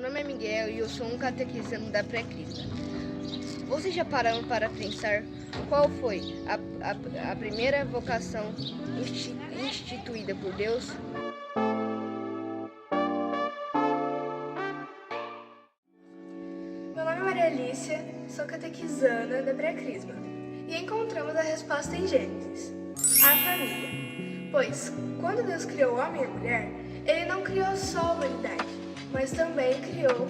Meu nome é Miguel e eu sou um catequizando da Pré-Crisma. Vocês já pararam para pensar qual foi a primeira vocação instituída por Deus? Meu nome é Maria Alicia, sou catequizanda da Pré-Crisma e encontramos a resposta em Gênesis, a família. Pois, quando Deus criou o homem e a mulher, Ele não criou só a humanidade, mas também criou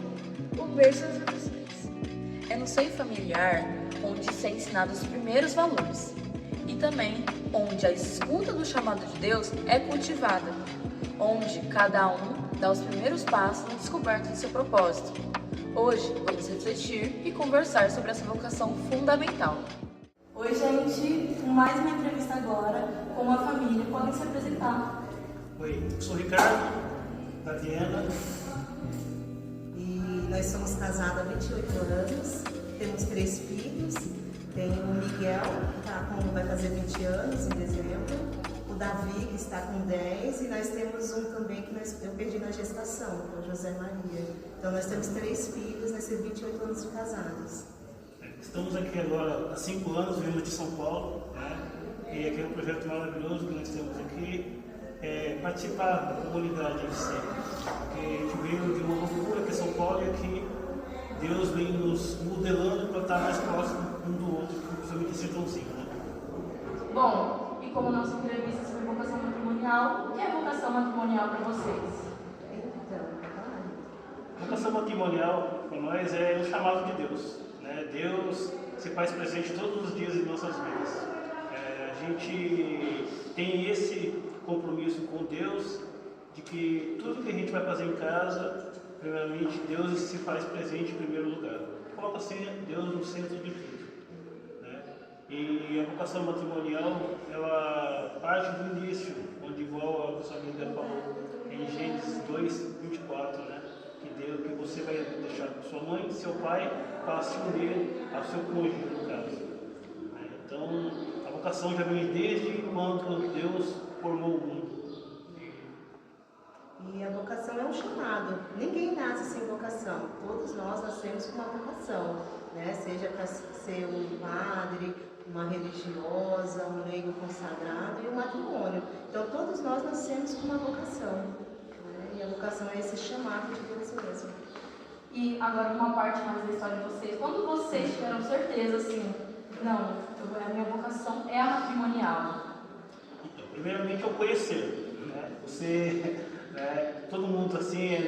o berço das nações. É no seio familiar onde se é ensinado os primeiros valores e também onde a escuta do chamado de Deus é cultivada, onde cada um dá os primeiros passos na descoberta do seu propósito. Hoje vamos refletir e conversar sobre essa vocação fundamental. Oi, gente! Mais uma entrevista agora com uma família. Podem se apresentar. Oi, eu sou o Ricardo, da Viena. E nós somos casados há 28 anos, temos 3 filhos. Tem o Miguel, que vai fazer 20 anos em dezembro. O Davi, que está com 10. E nós temos um também que eu perdi na gestação, que é o José Maria. Então nós temos 3 filhos nesses 28 anos de casados. Estamos aqui agora há 5 anos, viemos de São Paulo, né? E aqui é um projeto maravilhoso que nós temos aqui, participar da comunidade em si. Porque a gente veio de uma loucura que é São Paulo e aqui Deus vem nos modelando para estar mais próximo um do outro, principalmente esse irmãozinho, né? Bom, e como nossa entrevista sobre vocação matrimonial, o que é vocação matrimonial para vocês? Vocação matrimonial para nós é o chamado de Deus, né? Deus se faz presente todos os dias em nossas vidas. A gente tem esse compromisso com Deus de que tudo que a gente vai fazer em casa, primeiramente Deus se faz presente em primeiro lugar. Coloca assim Deus no centro de tudo, né? E a vocação matrimonial, ela parte do início, onde igual a professora Linda falou em Gênesis 2:24, né? Que você vai deixar sua mãe e seu pai para se unir ao seu cônjuge, no caso. Então, a vocação já vem desde quando Deus formou o mundo. E a vocação é um chamado. Ninguém nasce sem vocação. Todos nós nascemos com uma vocação, né? Seja para ser um padre, uma religiosa, um leigo consagrado e um matrimônio. Então, todos nós nascemos com uma vocação. E a vocação é esse chamado de Deus mesmo. E agora uma parte mais da história de vocês. Quando vocês tiveram certeza, assim, não, a minha vocação é a matrimonial? Então, primeiramente, eu conhecer, né? Você, todo mundo assim, a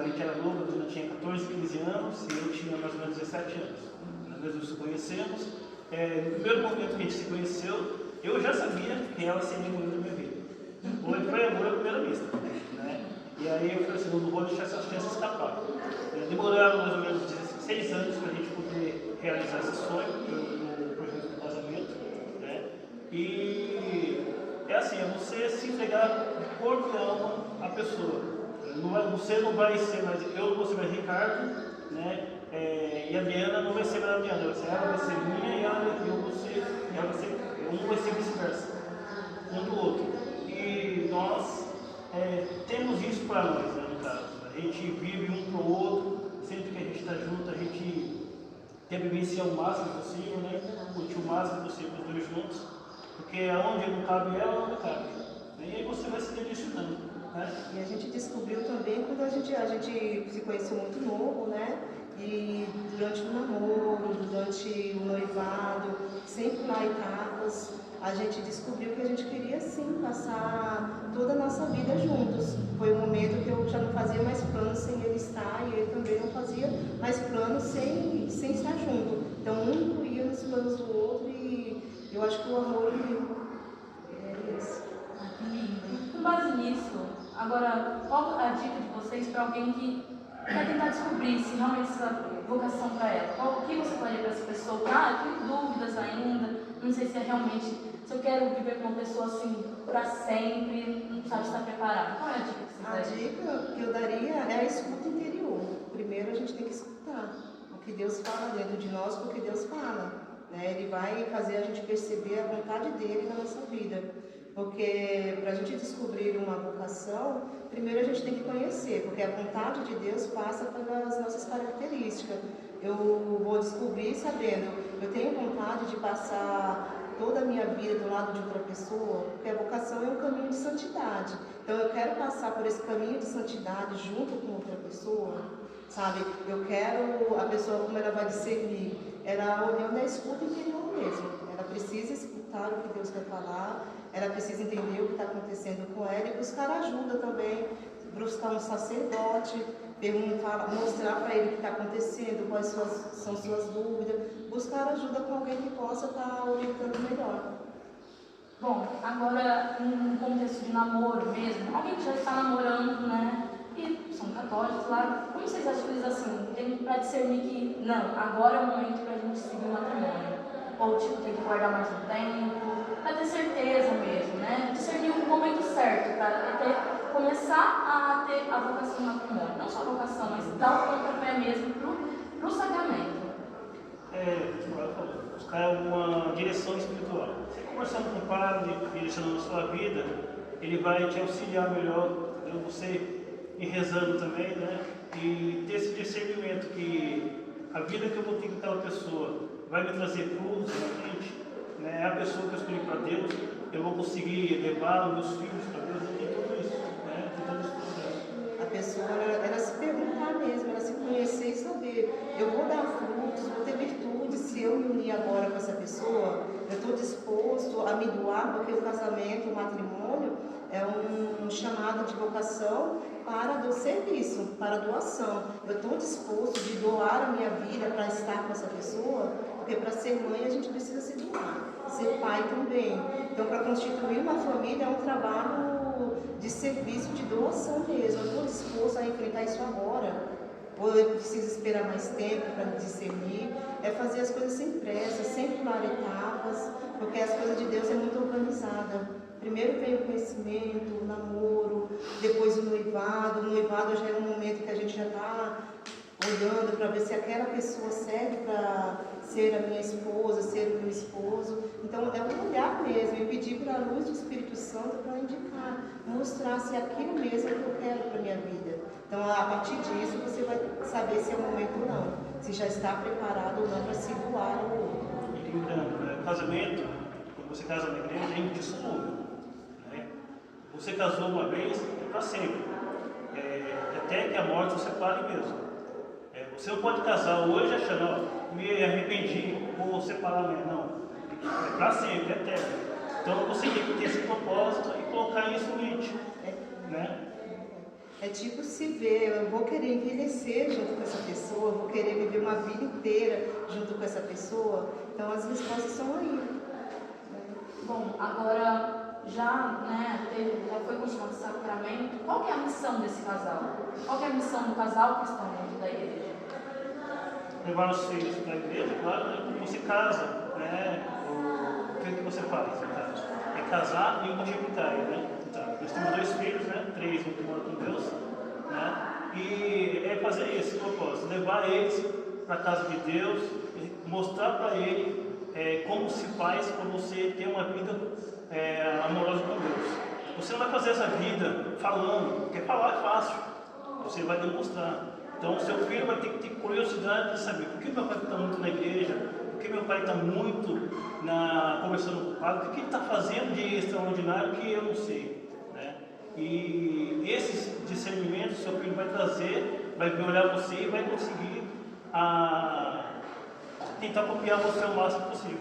gente era novo, a gente tinha 14, 15 anos e eu tinha mais ou menos 17 anos. Nós nos conhecemos. No primeiro momento que a gente se conheceu, eu já sabia que ela seria a mulher da minha vida. Foi amor à primeira vista, né? E aí eu falei assim, não vou deixar essa chance escapar. Demoraram mais ou menos 16 anos para a gente poder realizar esse sonho no projeto do casamento, né? E é assim, é você se entregar de corpo e alma à pessoa. Você não vai ser mais, eu não vou ser mais Ricardo, né? E a Adriana não vai ser mais a Adriana, ela vai ser minha e eu vou ser, um vai ser vice-versa, um do outro. E nós temos isso para nós, né, no caso. A gente vive um para o outro, sempre que a gente está junto, a gente quer vivenciar o máximo possível, né? Curtir o máximo possível os dois juntos, porque aonde não cabe ela, não cabe. E aí você vai se direcionando, né? E a gente descobriu também quando a gente se conheceu muito novo, né? E durante o namoro, durante o noivado, sempre lá em etapas, a gente descobriu que a gente queria sim passar toda a nossa vida juntos. Foi um momento que eu já não fazia mais planos sem ele estar e ele também não fazia mais planos sem estar junto. Então um incluía nos planos do outro e eu acho que o amor é esse. Que lindo. Com base nisso, agora, qual a dica de vocês para alguém que quer tentar descobrir se realmente essa vocação para ela? O que você faria para essa pessoa? Eu tenho dúvidas ainda, não sei se é realmente, se eu quero viver com uma pessoa assim para sempre, não sabe se está preparado. Qual é a dica que você daria? A dica que eu daria é a escuta interior. Primeiro a gente tem que escutar o que Deus fala dentro de nós, o que Deus fala, né? Ele vai fazer a gente perceber a vontade dele na nossa vida. Porque para a gente descobrir uma vocação, primeiro a gente tem que conhecer, porque a vontade de Deus passa pelas nossas características. Eu vou descobrir sabendo, eu tenho vontade de passar toda a minha vida do lado de outra pessoa, porque a vocação é um caminho de santidade. Então eu quero passar por esse caminho de santidade junto com outra pessoa, sabe? Eu quero a pessoa, como ela vai discernir, ela olhando a escuta interior mesmo. Ela precisa escutar o que Deus quer falar, ela precisa entender o que está acontecendo com ela e buscar ajuda também, buscar um sacerdote, mostrar para ele o que está acontecendo, quais são suas dúvidas, buscar ajuda com alguém que possa estar orientando melhor. Bom, agora em contexto de namoro mesmo, alguém que já está namorando, né? E são católicos, claro. Como vocês acham que eles assim, tem para discernir que não, agora é o momento para a gente seguir o matrimônio? Ou tipo, tem que guardar mais um tempo, para ter certeza mesmo, né? Discernir o momento certo, para começar a ter a vocação do matrimônio. Não só a vocação, mas dar o pontapé mesmo pro sacramento. Como ela falou, buscar uma direção espiritual. Você conversando com o padre, direcionando a sua vida, ele vai te auxiliar melhor, entendeu? Você ir rezando também, né? E ter esse discernimento que a vida que eu vou ter com aquela pessoa vai me trazer cruz na frente, né? É a pessoa que eu escolhi para Deus, eu vou conseguir levar os meus filhos para Deus, eu tenho tudo isso, né? Tem todo esse processo. A pessoa, ela se perguntar mesmo, ela se conhecer e saber, eu vou dar frutos, vou ter virtudes se eu me unir agora com essa pessoa, eu estou disposto a me doar, porque o casamento, o matrimônio, é um chamado de vocação para do serviço, para a doação. Eu estou disposto de doar a minha vida para estar com essa pessoa, porque para ser mãe a gente precisa se doar, ser pai também. Então, para constituir uma família é um trabalho de serviço, de doação mesmo. Eu estou disposto a enfrentar isso agora, ou eu preciso esperar mais tempo para discernir. É fazer as coisas sem pressa, sem pular etapas, porque as coisas de Deus é muito organizada. Primeiro vem o conhecimento, o namoro, depois o noivado. O noivado já é um momento que a gente já está olhando para ver se aquela pessoa serve para ser a minha esposa, ser o meu esposo. Então é um olhar mesmo e pedir para a luz do Espírito Santo para indicar, mostrar se é aquilo mesmo que eu quero para a minha vida. Então a partir disso você vai saber se é o momento ou não, se já está preparado ou não para se doar ao outro. E lembrando, né, o casamento, quando você casa na igreja, é indissolúvel. Né? Você casou uma vez, é para sempre. Até que a morte o separe mesmo. Você não pode casar hoje achando, ó, me arrependi, vou separar amanhã. Não. É para sempre, é eterno. Então você tem que ter esse propósito e colocar isso em mente. Né? É tipo se ver, eu vou querer envelhecer junto com essa pessoa, vou querer viver uma vida inteira junto com essa pessoa. Então as respostas são aí. Bom, agora já foi consumado o sacramento. Qual que é a missão desse casal? Qual que é a missão do casal cristão dentro da igreja? Levar os filhos para a igreja, claro, né? Quando você casa, né? O que você faz? É casar e multiplicar, né? Então, nós temos 2 filhos, né? 3, um que mora com Deus, né? E é fazer esse propósito, levar eles para a casa de Deus, mostrar para ele como se faz para você ter uma vida amorosa com Deus. Você não vai fazer essa vida falando, porque falar é fácil, você vai demonstrar. Então, o seu filho vai ter que ter curiosidade de saber por que meu pai está muito na igreja, por que meu pai está muito conversando com o padre, o que ele está fazendo de extraordinário que eu não sei. Né? E esses discernimentos o seu filho vai trazer, vai olhar você e vai conseguir tentar copiar você o máximo possível.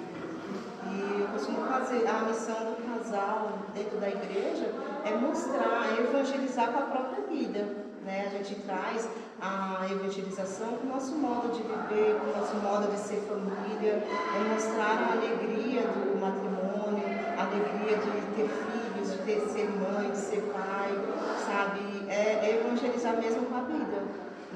E eu costumo fazer a missão do casal dentro da igreja é mostrar, é evangelizar com a própria vida. Né? A gente traz a evangelização com o nosso modo de viver, com o nosso modo de ser família, é mostrar a alegria do matrimônio, a alegria de ter filhos, de ser mãe, de ser pai, sabe? É evangelizar mesmo com a vida,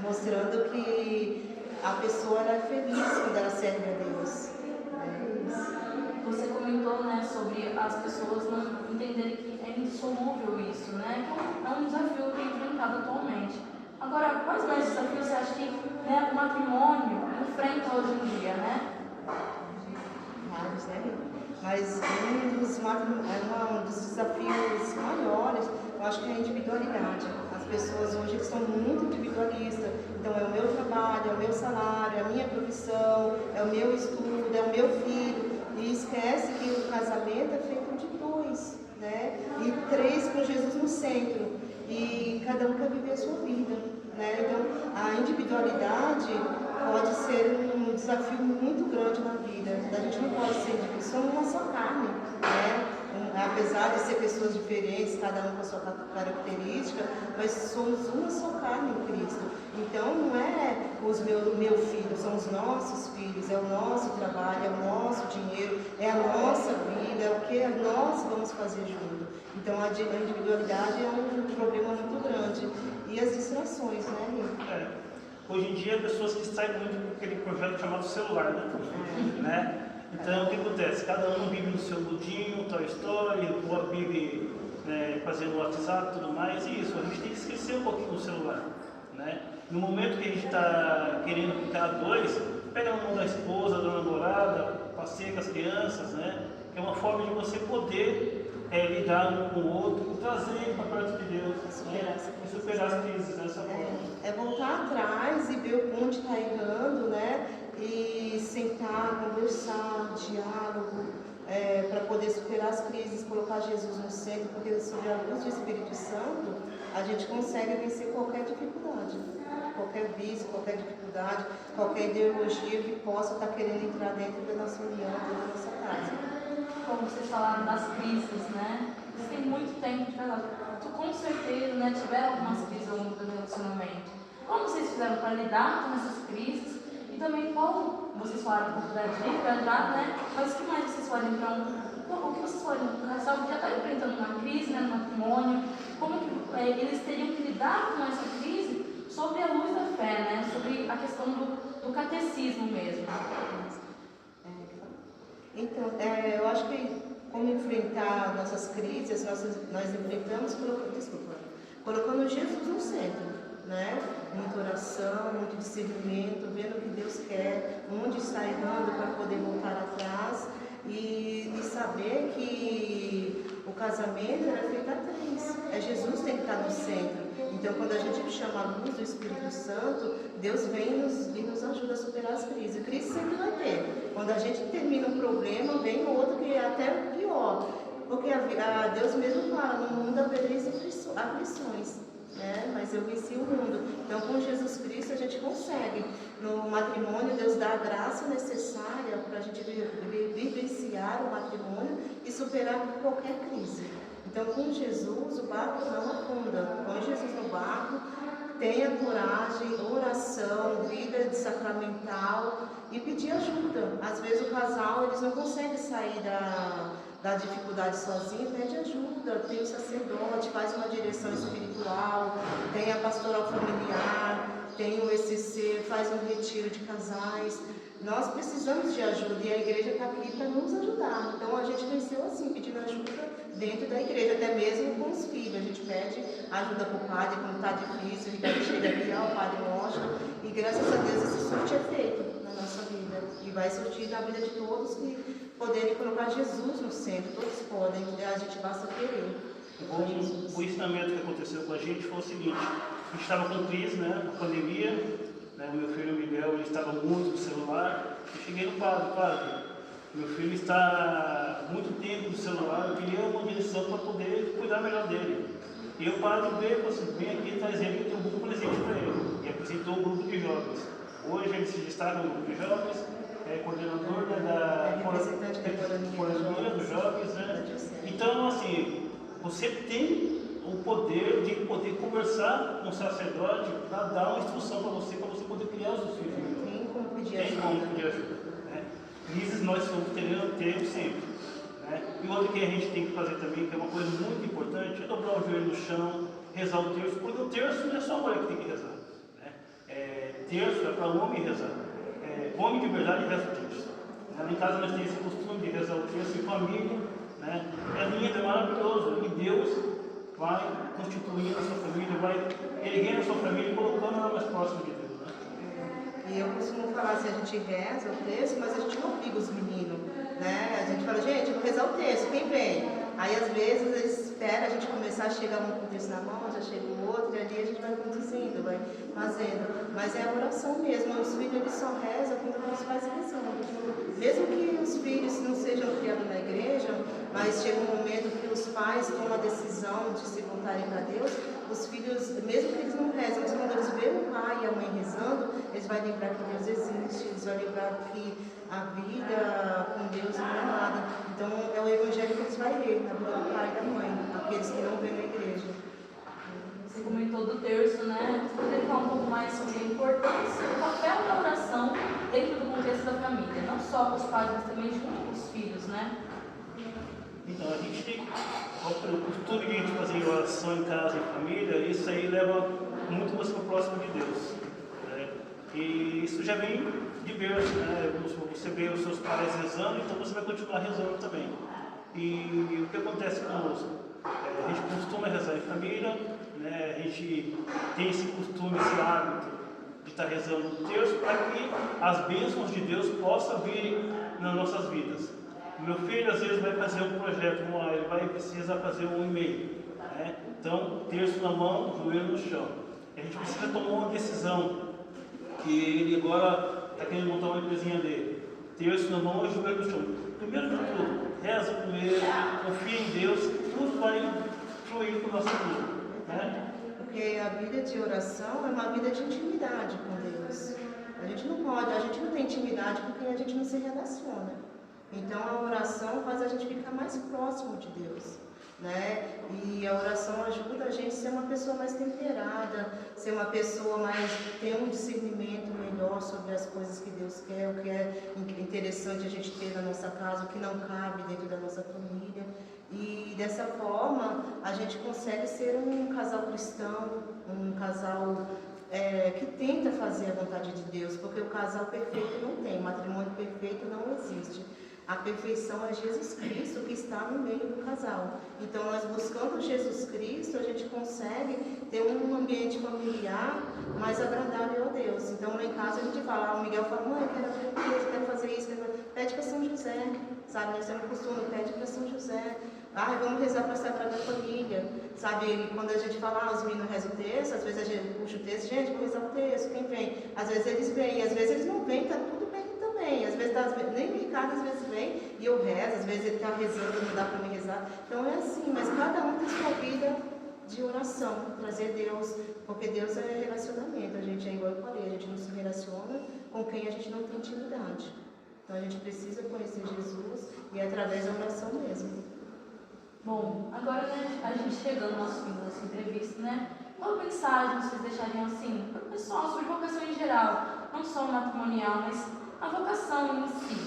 mostrando que a pessoa ela é feliz quando ela serve a Deus. É isso. Você comentou, né, sobre as pessoas não entenderem que é indissolúvel isso, né? É um desafio que é enfrentado atualmente. Agora, quais mais desafios você acha que o matrimônio enfrenta hoje em dia, né? Vários, né? Mas um dos desafios maiores, eu acho que é a individualidade. As pessoas hoje são muito individualistas. Então é o meu trabalho, é o meu salário, é a minha profissão, é o meu estudo, é o meu filho. E esquece que o casamento é feito de dois, né? E três com Jesus no centro. E cada um quer viver a sua vida, né? Então a individualidade pode ser um desafio muito grande na vida. A gente não pode ser indivíduo, somos uma só carne, né? Apesar de ser pessoas diferentes, cada um com a sua característica, mas somos uma só carne em Cristo. Então não é meu filho, são os nossos filhos, é o nosso trabalho, é o nosso dinheiro, é a nossa vida, é o que nós vamos fazer junto. Então a individualidade é um problema muito grande. E as distrações, né, Rico? Hoje em dia, pessoas que saem muito com aquele projeto chamado celular, né? Então, o que acontece? Cada um vive no seu mundinho, tal história, o outro vive fazendo WhatsApp e tudo mais, e isso, a gente tem que esquecer um pouquinho do celular, né? No momento que a gente está querendo ficar dois, pega na mão da esposa, da namorada, passeia com as crianças, né? É uma forma de você poder lidar um com o outro, trazer para perto de Deus, e superar as crises dessa forma. É voltar atrás e ver onde está errando, né? E sentar, conversar, diálogo, para poder superar as crises, colocar Jesus no centro, porque sob a luz do Espírito Santo a gente consegue vencer qualquer dificuldade, qualquer vício, qualquer dificuldade, qualquer ideologia que possa estar querendo entrar dentro da nossa união, dentro da nossa casa. Como vocês falaram das crises, né? Vocês têm muito tempo de casado. Com certeza, né, tiveram algumas crises ao longo do relacionamento. Como vocês fizeram para lidar com essas crises? E também qual, vocês falaram um pouco da dica, né? Mas o que mais vocês fazem para o que vocês fazem para um casal que já está enfrentando uma crise, né, no matrimônio? Como que eles teriam que lidar com essa crise sobre a luz da fé, né? Sobre a questão do catecismo mesmo. Então, eu acho que como enfrentar nossas crises, nós enfrentamos colocando Jesus no centro, né? Muita oração, muito discernimento, vendo o que Deus quer, onde está errando para poder voltar atrás e saber que o casamento era feito a três. Jesus tem que estar no centro. Então, quando a gente chama a luz do Espírito Santo, Deus vem e nos ajuda a superar as crises. Crise sempre vai ter. Quando a gente termina um problema, vem outro que é até pior. Porque Deus mesmo fala, no mundo havereis aflições, né? Mas eu venci o mundo. Então, com Jesus Cristo, a gente consegue. No matrimônio, Deus dá a graça necessária para a gente vivenciar o matrimônio e superar qualquer crise. Então, com Jesus, o barco não afunda. Com Jesus no barco, tenha coragem, oração, vida sacramental e pedir ajuda. Às vezes o casal, eles não conseguem sair da dificuldade sozinho, pede ajuda. Tem o sacerdote, faz uma direção espiritual, tem a pastoral familiar, tem o ECC, faz um retiro de casais. Nós precisamos de ajuda e a igreja está aqui para nos ajudar. Então a gente venceu assim, pedindo ajuda dentro da igreja, até mesmo com os filhos. A gente pede ajuda para o padre quando está difícil, a gente chega aqui, o padre mostra. E graças a Deus esse surto é feito na nossa vida. E vai surtir na vida de todos que poderem colocar Jesus no centro. Todos podem, a gente basta querer. O ensinamento que aconteceu com a gente foi o seguinte: a gente estava com crise, né, na pandemia. O meu filho Miguel, ele estava muito no celular. Eu cheguei no padre, meu filho está muito tempo no celular, eu queria uma direção para poder cuidar melhor dele. E o padre veio e falou assim: vem aqui, traz ele, tem um grupo presente para ele. E apresentou um grupo de jovens. Hoje ele se destaca no grupo de jovens, é coordenador da coordenadora dos jovens, né? Então, assim, você tem o poder de poder conversar com o sacerdote para dar uma instrução para você poder criar os seus filhos. Tem como pedir ajuda. Né? Crises nós temos sempre. Né? E outra que a gente tem que fazer também, que é uma coisa muito importante, é dobrar o joelho no chão, rezar o terço, porque o terço não é só a mulher que tem que rezar. Né? Terço é para o homem rezar. Homem de verdade reza o terço. Lá em casa nós temos esse costume de rezar o terço em família. Né? É lindo, é maravilhoso. E Deus vai constituindo a sua família, vai erguendo a sua família e colocando ela mais próxima de Deus. Né? E eu costumo falar assim, a gente reza o texto, mas a gente não obriga os meninos. né? A gente fala, gente, eu vou rezar o texto, quem vem? Aí às vezes eles esperam a gente começar a chegar um com o texto na mão, já chega o outro, e ali a gente vai conduzindo, vai fazendo. Mas é a oração mesmo, os filhos eles só rezam quando os pais rezam. Mesmo que os filhos não sejam criados na igreja, mas chega um momento que os pais tomam a decisão de se voltarem para Deus, os filhos, mesmo que eles não rezam, mas quando eles veem o pai e a mãe rezando, eles vão lembrar que Deus existe, eles vão lembrar que a vida com Deus não é nada. Então é o evangelho que eles vão ler, na vida do pai e da mãe, aqueles que não vêm na igreja. Você comentou do terço, né? Você poderia falar um pouco mais sobre a importância, o papel da oração dentro do contexto da família, não só com os pais, mas também junto com os filhos, né? Então, a gente tem o costume de a gente fazer oração em casa, em família, isso aí leva muito você para o próximo de Deus, né? E isso já vem de berço, né? Você vê os seus pais rezando, então você vai continuar rezando também. E o que acontece conosco? A gente costuma rezar em família, né? A gente tem esse costume, esse hábito de estar rezando o terço para que as bênçãos de Deus possam vir nas nossas vidas. Meu filho às vezes vai fazer um projeto, ele vai precisar fazer um e-mail, né? Então, terço na mão, joelho no chão. A gente precisa tomar uma decisão, que ele agora está querendo montar uma empresinha dele. Terço na mão e joelho no chão. Primeiro de tudo, reza primeiro, confia em Deus, tudo vai fluir para o nosso vida, né? Porque a vida de oração é uma vida de intimidade com Deus. A gente não tem intimidade com quem a gente não se relaciona. Então a oração faz a gente ficar mais próximo de Deus, né? E a oração ajuda a gente a ser uma pessoa mais temperada, ser uma pessoa mais ter um discernimento melhor sobre as coisas que Deus quer, o que é interessante a gente ter na nossa casa, o que não cabe dentro da nossa família. E dessa forma a gente consegue ser um casal cristão, um casal que tenta fazer a vontade de Deus, porque o casal perfeito não tem, o matrimônio perfeito não existe. A perfeição é Jesus Cristo que está no meio do casal. Então, nós buscando Jesus Cristo, a gente consegue ter um ambiente familiar mais agradável a Deus. Então, lá em casa a gente fala, o Miguel fala, mãe, eu quero aprender isso, quero fazer isso, pede para São José, sabe? Nós temos costume, pede para São José. Vamos rezar para a Sagrada Família, sabe? Quando a gente fala, os meninos rezam o texto, às vezes a gente puxa o texto, gente, vamos rezar o texto, quem vem? Às vezes eles vêm, e às vezes eles não vêm, tá tudo bem também. Às vezes, nem o Ricardo às vezes vem, e eu rezo, às vezes ele está rezando, não dá para me rezar. Então é assim, mas cada um tem sua vida de oração, trazer Deus, porque Deus é relacionamento. A gente é igual eu falei, a gente não se relaciona com quem a gente não tem intimidade. Então a gente precisa conhecer Jesus e é através da oração mesmo. Bom, agora, né, a gente chegando ao nosso fim dessa entrevista, né? Qual mensagem vocês deixariam assim para o pessoal sobre vocação em geral, não só matrimonial, mas a vocação em si?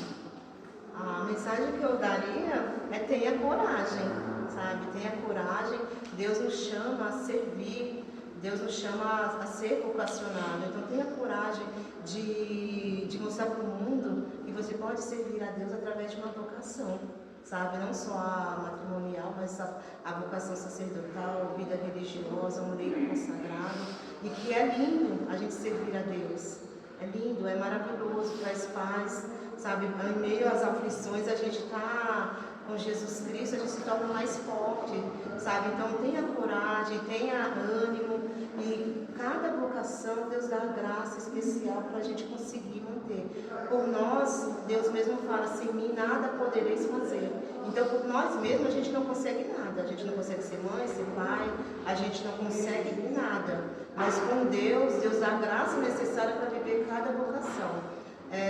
A mensagem que eu daria é tenha coragem, sabe? Tenha coragem. Deus nos chama a servir, Deus nos chama a ser vocacionado. Então tenha coragem de mostrar para o mundo que você pode servir a Deus através de uma vocação. Sabe, não só a matrimonial, mas a vocação sacerdotal, vida religiosa, um leito consagrado, e que é lindo a gente servir a Deus, é lindo, é maravilhoso, traz paz, sabe, em meio às aflições a gente está com Jesus Cristo, a gente se torna mais forte, sabe, então tenha coragem, tenha ânimo, e cada vocação Deus dá graça especial para a gente conseguir manter. Por nós, Deus mesmo fala, sem mim nada podereis fazer. Então, por nós mesmos, a gente não consegue nada. A gente não consegue ser mãe, ser pai, a gente não consegue nada. Mas com Deus, Deus dá a graça necessária para viver cada vocação.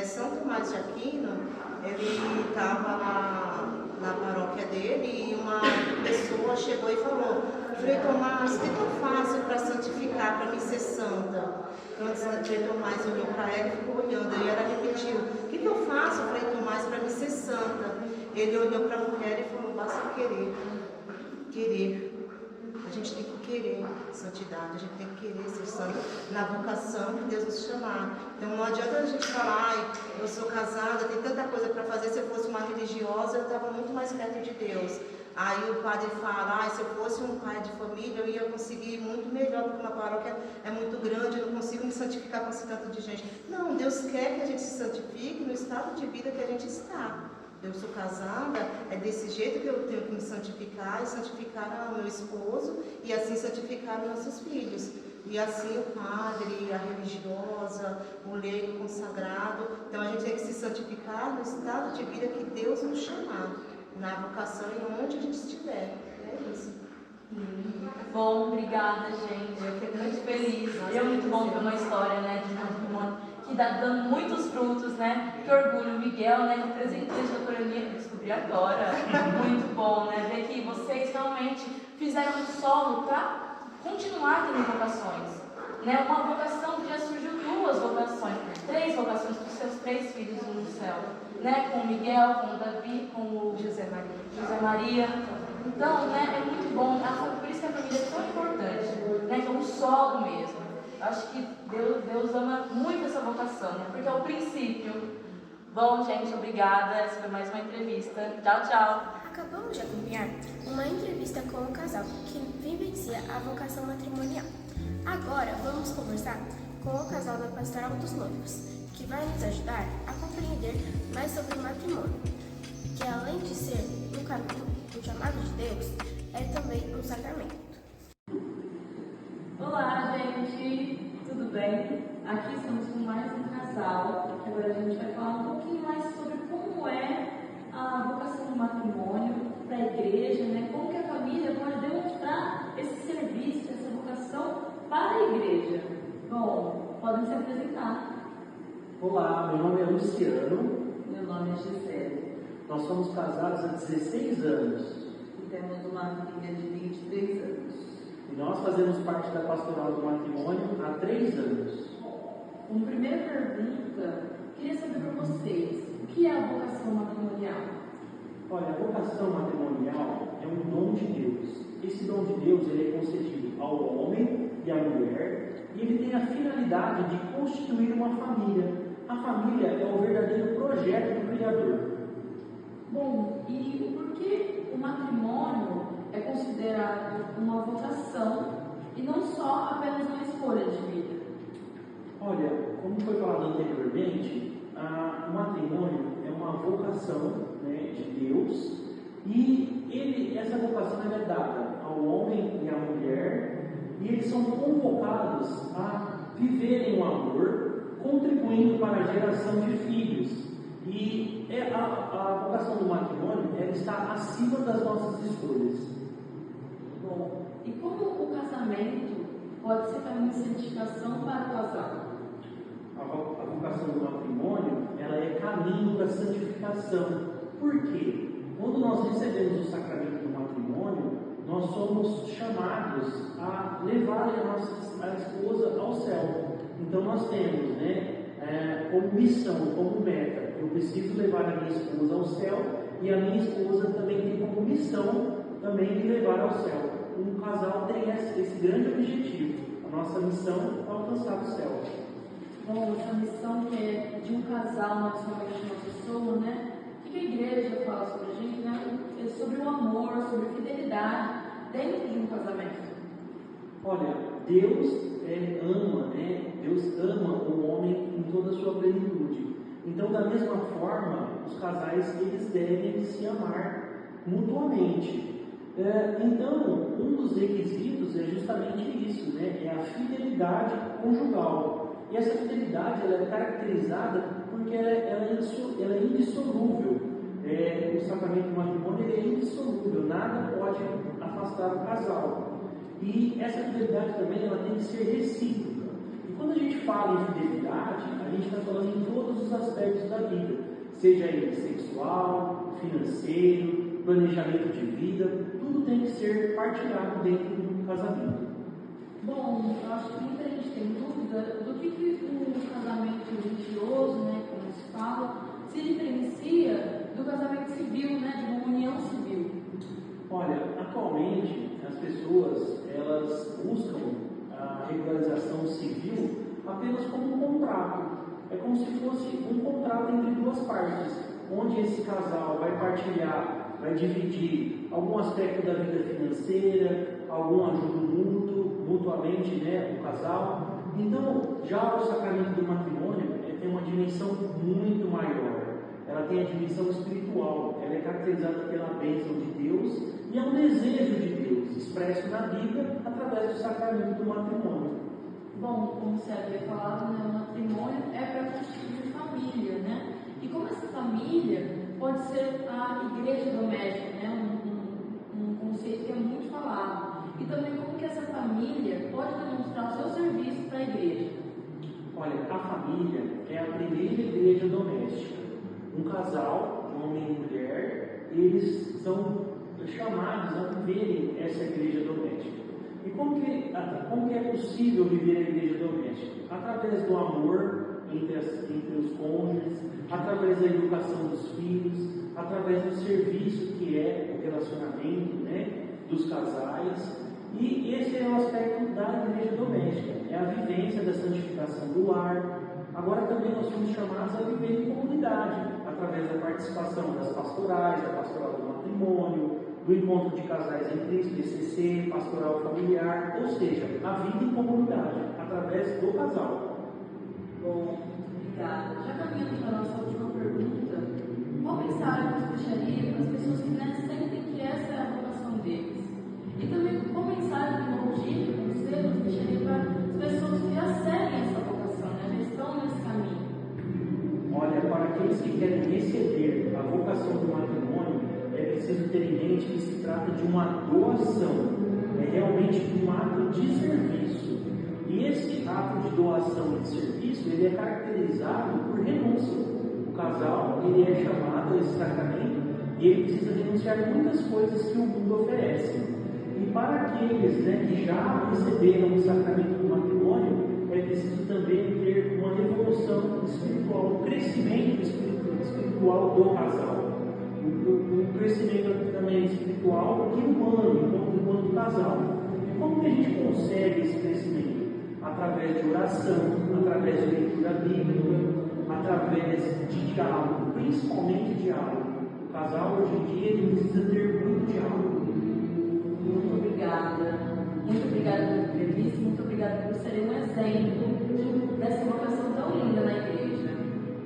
São Tomás de Aquino, ele estava na paróquia dele e uma pessoa chegou e falou: Frei Tomás, o que eu faço para santificar, para me ser santa? Então, Frei Tomás olhou para ela e ficou olhando, e ela repetiu: o que eu faço, Frei Tomás, para me ser santa? Ele olhou para a mulher e falou: basta querer, querer. A gente tem que querer santidade, a gente tem que querer ser santo na vocação que Deus nos chamar. Então não adianta a gente falar: ai, eu sou casada, tem tanta coisa para fazer, se eu fosse uma religiosa eu estava muito mais perto de Deus. Aí o padre fala: ai, se eu fosse um pai de família eu ia conseguir muito melhor, porque uma paróquia é muito grande, eu não consigo me santificar com esse tanto de gente. Não, Deus quer que a gente se santifique no estado de vida que a gente está. Eu sou casada, é desse jeito que eu tenho que me santificar e santificar o meu esposo e assim santificar os nossos filhos. E assim o padre, a religiosa, o leigo consagrado. Então a gente tem que se santificar no estado de vida que Deus nos chamar, na vocação e onde a gente estiver. É isso. Bom, obrigada, gente. Eu fiquei muito feliz. E é muito bom ver uma história, né, de matrimônio que está dando muitos frutos, né? Que orgulho, Miguel, né, representante da coronia, descobri agora. Muito bom, né? Ver que vocês realmente fizeram um solo para continuar tendo vocações, né? Uma vocação que já surgiu, 2 vocações, 3 vocações para os seus 3 filhos no céu, né? Com o Miguel, com o Davi, com o José Maria. Então, né, é muito bom, por isso que a família é tão importante, né? Que é um solo mesmo. Eu acho que Deus ama muito essa vocação, né? Porque é o princípio. Bom, gente, obrigada. Essa foi mais uma entrevista. Tchau, tchau. Acabamos de acompanhar uma entrevista com um casal que vivencia a vocação matrimonial. Agora vamos conversar com o casal da Pastoral dos Noivos, que vai nos ajudar a compreender mais sobre o matrimônio, que além de ser um caminho, um chamado de Deus, é também um sacramento. Olá, gente! Tudo bem? Aqui estamos com mais um casal. Agora a gente vai falar um pouquinho mais sobre como é a vocação do matrimônio para a igreja, né? Como que a família pode demonstrar esse serviço, essa vocação para a igreja. Bom, podem se apresentar. Olá, meu nome é Luciano. Meu nome é Gisele. Nós somos casados há 16 anos. E temos uma filha de 23 anos. E nós fazemos parte da pastoral do matrimônio há 3 anos. Uma primeira pergunta, queria saber para vocês, o que é a vocação matrimonial? Olha, a vocação matrimonial é um dom de Deus. Esse dom de Deus ele é concedido ao homem e à mulher e ele tem a finalidade de constituir uma família. A família é o verdadeiro projeto do Criador. Bom, e por que o matrimônio é considerado uma vocação e não só apenas uma escolha de vida? Olha, como foi falado anteriormente, o matrimônio é uma vocação, né, de Deus e essa vocação é dada ao homem e à mulher e eles são convocados a viverem o amor, contribuindo para a geração de filhos. E a vocação do matrimônio ela está acima das nossas escolhas. Bom, e como o casamento pode ser caminho de santificação para o casal? A vocação do matrimônio ela é caminho da santificação. Por quê? Quando nós recebemos o sacramento do matrimônio, nós somos chamados a levar a esposa ao céu. Então nós temos, né, como missão, como meta, eu preciso levar a minha esposa ao céu e a minha esposa também tem como missão também me levar ao céu. Um casal tem esse grande objetivo. A nossa missão é alcançar o céu. Bom, essa missão que é de um casal, não somente de uma pessoa, né? O que a igreja fala sobre a gente, né? É sobre o amor, sobre a fidelidade dentro de um casamento. Olha, Deus ama, né? Deus ama o homem em toda a sua plenitude. Então, da mesma forma, os casais eles devem se amar mutuamente. Então, um dos requisitos é justamente isso, né? É a fidelidade conjugal. E essa fidelidade ela é caracterizada porque ela é indissolúvel. O sacramento do matrimônio ele é indissolúvel, nada pode afastar o casal. E essa fidelidade também ela tem que ser recíproca. E quando a gente fala em fidelidade, a gente está falando em todos os aspectos da vida, seja ele sexual, financeiro, planejamento de vida, tudo tem que ser partilhado dentro do casamento. Bom, eu acho que muita gente tem dúvida do que o casamento religioso, né, como se fala, se diferencia do casamento civil, né, de uma união civil. Olha, atualmente as pessoas elas buscam a regularização civil apenas como um contrato. É como se fosse um contrato entre duas partes, onde esse casal vai partilhar, vai dividir algum aspecto da vida financeira, algum ajudo mutuamente, né, o casal. Então, já o sacramento do matrimônio tem uma dimensão muito maior. ela tem a dimensão espiritual, ela é caracterizada pela bênção de Deus e é um desejo de Deus, expresso na Bíblia através do sacramento do matrimônio. Bom, como você havia falado, né, o matrimônio é para constituir família, né? E como essa família pode ser a igreja doméstica, né? Um conceito que é muito falado. E também como que essa família pode demonstrar o seu serviço para a igreja. Olha, a família é a primeira igreja doméstica. Um casal, homem e mulher, eles são chamados a viverem essa igreja doméstica. E como que é possível viver a igreja doméstica? Através do amor entre os cônjuges, através da educação dos filhos, através do serviço que é o relacionamento, né, dos casais. E esse é o aspecto da igreja doméstica, é a vivência da santificação do lar. Agora também nós somos chamados a viver em comunidade, através da participação das pastorais, da pastoral do matrimônio, do encontro de casais em Cristo, DCC, pastoral familiar, ou seja, a vida em comunidade, através do casal. Bom, obrigada. Já caminhando para a nossa última pergunta, qual mensagem você deixaria para as pessoas que sentem que essa é a vocação deles? E também qual mensagem teológica você deixaria para as pessoas que já seguem essa vocação, né? Já estão nesse caminho? Olha, para aqueles que querem receber a vocação do matrimônio, é preciso ter em mente que se trata de uma doação, é realmente um ato de serviço. E esse ato de doação e de serviço, ele é caracterizado por renúncia. O casal, ele é chamado a esse sacramento e ele precisa renunciar a muitas coisas que o mundo oferece. E para aqueles, né, que já receberam o sacramento do matrimônio, é preciso também ter uma evolução espiritual, um crescimento espiritual do casal. Um crescimento também espiritual e humano, enquanto casal. E como que a gente consegue esse crescimento? Através de oração, através de leitura bíblica, através de diálogo, principalmente diálogo. O casal hoje em dia ele precisa ter muito diálogo. Muito obrigada. Muito obrigada pela entrevista, muito obrigada por serem um exemplo dessa vocação tão linda na igreja.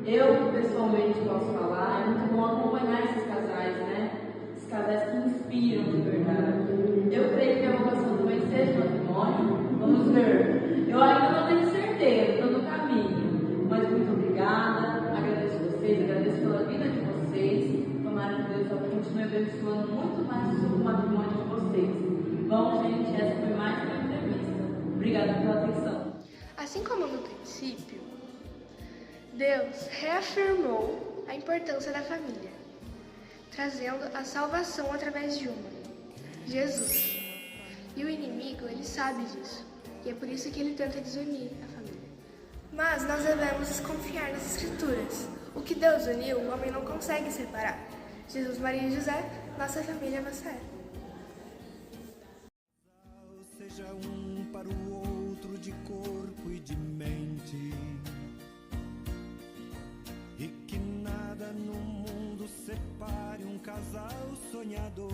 Eu, pessoalmente, posso falar, é muito bom acompanhar esses casais, né? Esses casais que inspiram de verdade. Eu creio que a vocação também seja matrimônio. Vamos ver. Eu ainda não tenho certeza, estou no caminho. Mas muito obrigada, agradeço vocês, agradeço pela vida de vocês. Tomara que Deus continue abençoando muito mais o matrimônio de vocês. Bom, gente, essa foi mais uma entrevista. Obrigada pela atenção. Assim como no princípio, Deus reafirmou a importância da família, trazendo a salvação através de uma, Jesus. E o inimigo, ele sabe disso, e é por isso que ele tenta desunir a família. Mas nós devemos confiar nas Escrituras. O que Deus uniu, o homem não consegue separar. Jesus, Maria e José, nossa família você é. Seja um para o outro de corpo e de mente, e que nada no mundo separe um casal sonhador.